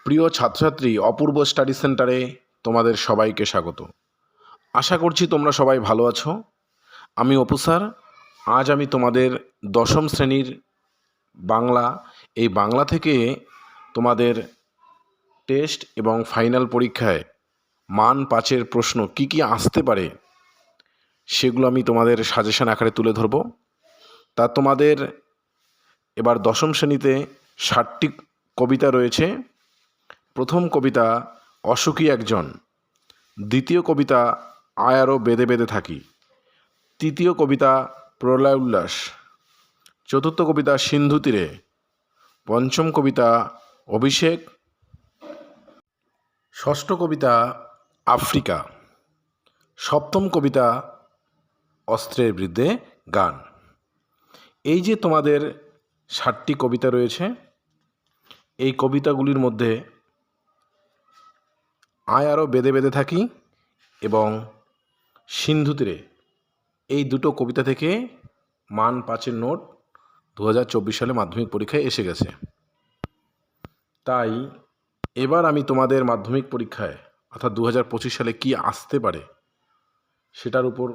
প্রিয় ছাত্রছাত্রী, অপূর্ব স্টাডি সেন্টারে তোমাদের সবাইকে স্বাগত। আশা করছি তোমরা সবাই ভালো আছো। আমি অপু স্যার। আজ আমি তোমাদের দশম শ্রেণীর বাংলা, এই বাংলা থেকে তোমাদের টেস্ট এবং ফাইনাল পরীক্ষায় মান 5-এর প্রশ্ন কি কি আসতে পারে সেগুলো আমি তোমাদের সাজেশন আকারে তুলে ধরব। তা তোমাদের এবার দশম শ্রেণীতে 60টি কবিতা রয়েছে। প্রথম কবিতা অসুখী একজন, দ্বিতীয় কবিতা আয়ারও বেঁধে বেঁধে থাকি, তৃতীয় কবিতা প্রলয় উল্লাস, চতুর্থ কবিতা সিন্ধু তীরে, পঞ্চম কবিতা অভিষেক, ষষ্ঠ কবিতা আফ্রিকা, সপ্তম কবিতা অস্ত্রের বিরুদ্ধে গান। এই যে তোমাদের 60টি কবিতা রয়েছে, এই কবিতাগুলির মধ্যে আয়ারও বেঁধে বেঁধে থাকি এবং সিন্ধু তীরে, এই দুটো কবিতা থেকে মান 5-এর নোট 2024 সালে মাধ্যমিক পরীক্ষায় এসে গেছে। তাই এবার আমি তোমাদের মাধ্যমিক পরীক্ষায় অর্থাৎ 2025 সালে কি আসতে পারে সেটার উপর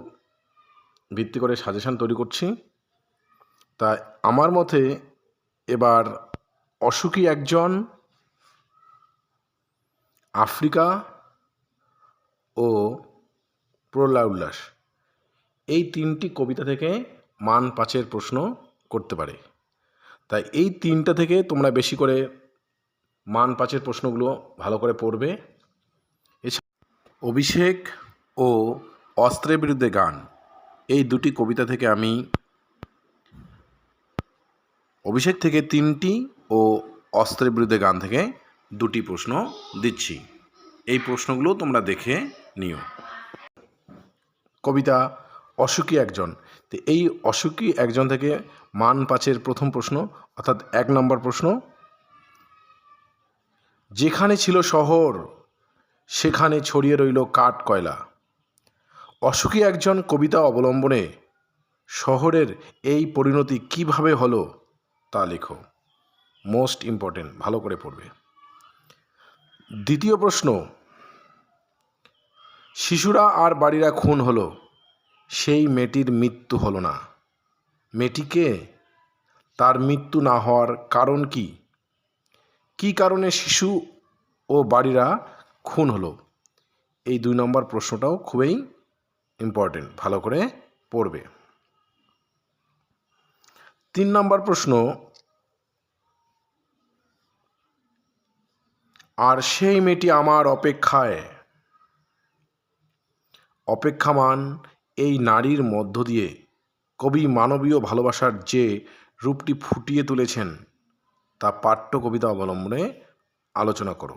ভিত্তি করে সাজেশন তৈরি করছি। তাই আমার মতে এবার অসুখী একজন, আফ্রিকা ও প্রলয় উল্লাস, এই 3টি কবিতা থেকে মান 5-এর প্রশ্ন করতে পারে। তাই এই 3টা থেকে তোমরা বেশি করে মান 5-এর প্রশ্নগুলো ভালো করে পড়বে। এছাড়া অভিষেক ও অস্ত্রের বিরুদ্ধে গান, এই দুটি কবিতা থেকে আমি অভিষেক থেকে 3টি ও অস্ত্রের বিরুদ্ধে গান থেকে 2টি প্রশ্ন দিচ্ছি। এই প্রশ্নগুলো তোমরা দেখে নিও। কবিতা অসুখী একজন, তো এই অসুখী একজন থেকে মান 5-এর প্রথম প্রশ্ন অর্থাৎ 1 নম্বর প্রশ্ন, যেখানে ছিল শহর সেখানে ছড়িয়ে রইল কাঠ কয়লা। অসুখী একজন কবিতা অবলম্বনে শহরের এই পরিণতি কিভাবে হলো তা লেখো। মোস্ট ইম্পর্টেন্ট, ভালো করে পড়বে। দ্বিতীয় প্রশ্ন, শিশুরা আর বাড়িরা খুন হলো, সেই মেয়েটির মৃত্যু হলো না। মেয়েটিকে, তার মৃত্যু না হওয়ার কারণ কি? কি কারণে শিশু ও বাড়িরা খুন হলো? এই 2 নম্বর প্রশ্নটাও খুবই ইম্পর্টেন্ট, ভালো করে পড়বে। 3 নম্বর প্রশ্ন, আর সেই মেয়েটি আমার অপেক্ষায়। অপেক্ষামান এই নারীর মধ্য দিয়ে কবি মানবীয় ভালোবাসার যে রূপটি ফুটিয়ে তুলেছেন তা পাঠ্য কবিতা অবলম্বনে আলোচনা করো।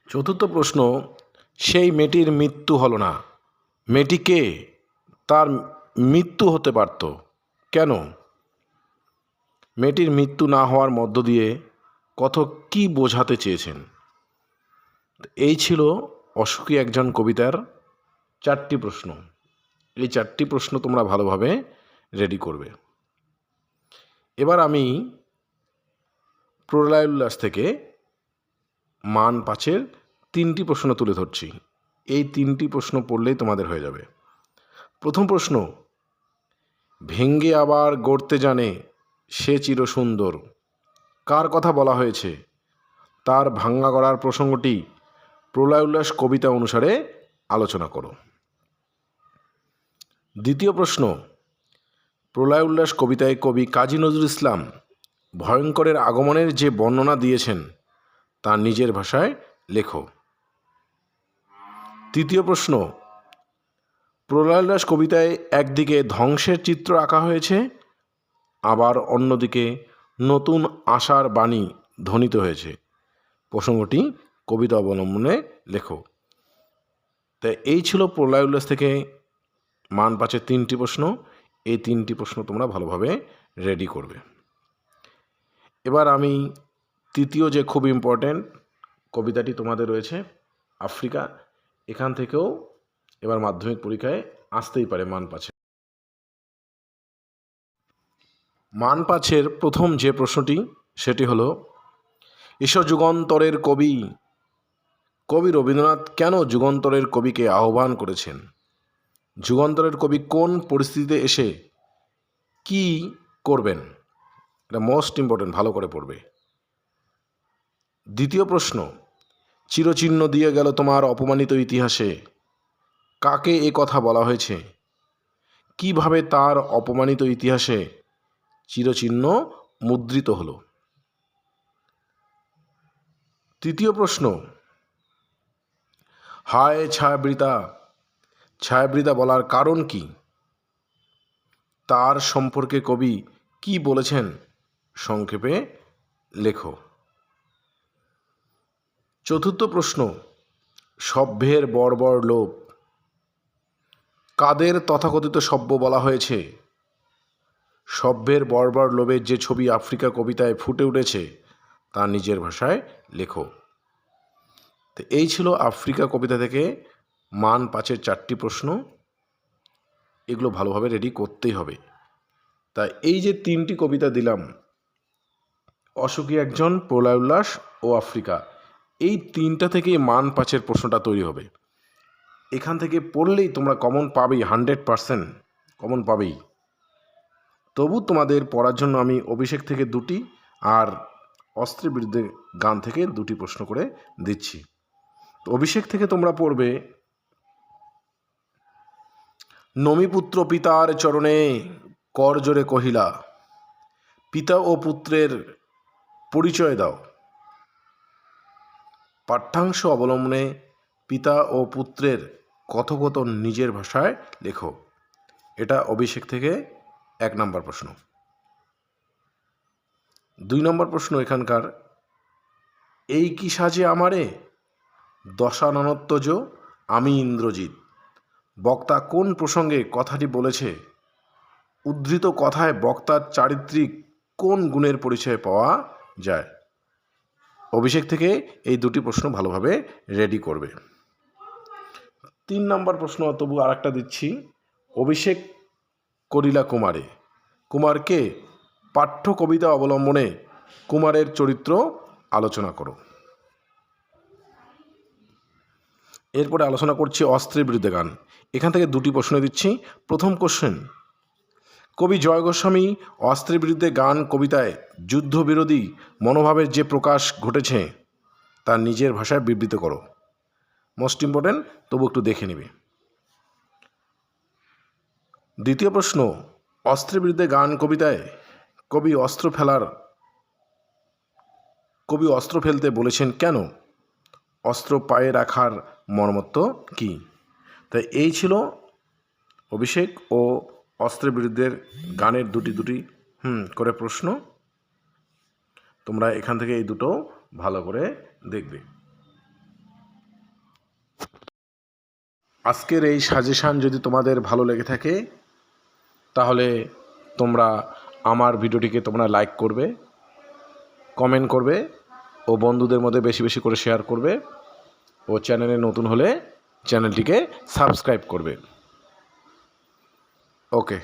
চতুর্থ প্রশ্ন, সেই মেয়েটির মৃত্যু হলো না, মেয়েটিকে, তার মৃত্যু হতে পারত, কেন? মেয়েটির মৃত্যু না হওয়ার মধ্য দিয়ে কত কি বোঝাতে চেয়েছেন? এই ছিল অসুখী একজন কবিতার 4টি প্রশ্ন। এই 4টি প্রশ্ন তোমরা ভালোভাবে রেডি করবে। এবার আমি প্রলয় উল্লাস থেকে মান 5-এর 3টি প্রশ্ন তুলে ধরছি। এই 3টি প্রশ্ন পড়লেই তোমাদের হয়ে যাবে। প্রথম প্রশ্ন, ভেঙ্গে আবার গড়তে জানে সে চির সুন্দর, কার কথা বলা হয়েছে? তার ভাঙ্গা গড়ার প্রসঙ্গটি প্রলয় উল্লাস কবিতা অনুসারে আলোচনা করো। দ্বিতীয় প্রশ্ন, প্রলয় উল্লাস কবিতায় কবি কাজী নজরুল ইসলাম ভয়ঙ্করের আগমনের যে বর্ণনা দিয়েছেন তা নিজের ভাষায় লেখো। তৃতীয় প্রশ্ন, প্রলয় উল্লাস কবিতায় একদিকে ধ্বংসের চিত্র আঁকা হয়েছে, আবার অন্যদিকে নতুন আশার বাণী ধ্বনিত হয়েছে, প্রসঙ্গটি কবিতা অবলম্বনে লেখো। তাই এই ছিল প্রলয় উল্লাস থেকে মান 5-এর 3টি প্রশ্ন। এই 3টি প্রশ্ন তোমরা ভালোভাবে রেডি করবে। এবার আমি তৃতীয় যে খুব ইম্পর্ট্যান্ট কবিতাটি তোমাদের রয়েছে আফ্রিকা, এখান থেকেও এবার মাধ্যমিক পরীক্ষায় আসতেই পারে মান 5-এ। মান 5-এর প্রথম যে প্রশ্নটি সেটি হলো, এসো যুগান্তরের কবি। কবি রবীন্দ্রনাথ কেন যুগান্তরের কবিকে আহ্বান করেছেন? যুগান্তরের কবি কোন পরিস্থিতিতে এসে কি করবেন? এটা মোস্ট ইম্পর্টেন্ট, ভালো করে পড়বে। দ্বিতীয় প্রশ্ন, চিরচিহ্ন দিয়ে গেল তোমার অপমানিত ইতিহাসে। কাকে এ কথা বলা হয়েছে? কিভাবে তার অপমানিত ইতিহাসে চিরচিহ্ন মুদ্রিত হলো? তৃতীয় প্রশ্ন, হায় ছায়াবৃতা। ছায়াবৃতা বলার কারণ কি? তার সম্পর্কে কবি কি বলেছেন? সংক্ষেপে লেখো। চতুর্থ প্রশ্ন, সভ্যের বর্বর লোভ। কাদের তথাকথিত সভ্য বলা হয়েছে? সভ্যের বর্বর লোভের যে ছবি আফ্রিকা কবিতায় ফুটে উঠেছে তা নিজের ভাষায় লেখো। তো এই ছিল আফ্রিকা কবিতা থেকে মান 5-এর 4টি প্রশ্ন। এগুলো ভালোভাবে রেডি করতেই হবে। তাই এই যে 3টি কবিতা দিলাম, অশোকী একজন, প্রলয় উল্লাস ও আফ্রিকা, এই 3টা থেকেই মান 5-এর প্রশ্নটা তৈরি হবে। এখান থেকে পড়লেই তোমরা কমন পাবেই, 100% কমন পাবেই। তবু তোমাদের পড়ার জন্য আমি অভিষেক থেকে 2টি আর অস্ত্রের বিরুদ্ধে গান থেকে 2টি প্রশ্ন করে দিচ্ছি। তো অভিষেক থেকে তোমরা পড়বে, নমিপুত্র পিতার চরণে করজোরে কহিলা, পিতা ও পুত্রের পরিচয় দাও। পাঠ্যাংশ অবলম্বনে পিতা ও পুত্রের কথোপকথন নিজের ভাষায় লেখো। এটা অভিষেক থেকে 1 নম্বর প্রশ্ন। 2 নম্বর প্রশ্ন এখানকার, এই কি সাজে আমারে, দশাননত্বজ আমি ইন্দ্রজিৎ। বক্তা কোন প্রসঙ্গে কথাটি বলেছে? উদ্ধৃত কথায় বক্তার চারিত্রিক কোন গুণের পরিচয় পাওয়া যায়? অভিষেক থেকে এই 2টি প্রশ্ন ভালোভাবে রেডি করবে। 3 নম্বর প্রশ্ন তবু আর একটা দিচ্ছি, অভিষেক করিলা কুমারে। কুমারকে পাঠ্য কবিতা অবলম্বনে কুমারের চরিত্র আলোচনা করো। এরপরে আলোচনা করছি অস্ত্রের বিরুদ্ধে গান। এখান থেকে 2টি প্রশ্ন দিচ্ছি। প্রথম কোশ্চেন, কবি জয় গোস্বামী অস্ত্রের বিরুদ্ধে গান কবিতায় যুদ্ধবিরোধী মনোভাবের যে প্রকাশ ঘটেছে তা নিজের ভাষায় বিবৃত করো। মোস্ট ইম্পর্টেন্ট, তবু একটু দেখে নেবে। দ্বিতীয় প্রশ্ন, অস্ত্রের বিরুদ্ধে গান কবিতায় কবি অস্ত্র ফেলতে বলেছেন কেন? অস্ত্র পায়ে রাখার মর্মত্ব কি? তাই এই ছিল অভিষেক ও অস্ত্রের বিরুদ্ধের গানের দুটি করে প্রশ্ন। তোমরা এখান থেকে এই দুটো ভালো করে দেখবে। আজকের এই সাজেশান যদি তোমাদের ভালো লেগে থাকে তাহলে তোমরা আমার ভিডিওটিকে তোমরা লাইক করবে, কমেন্ট করবে ও বন্ধুদের মধ্যে বেশি বেশি করে শেয়ার করবে ও চ্যানেলে নতুন হলে চ্যানেলটিকে সাবস্ক্রাইব করবে। ওকে।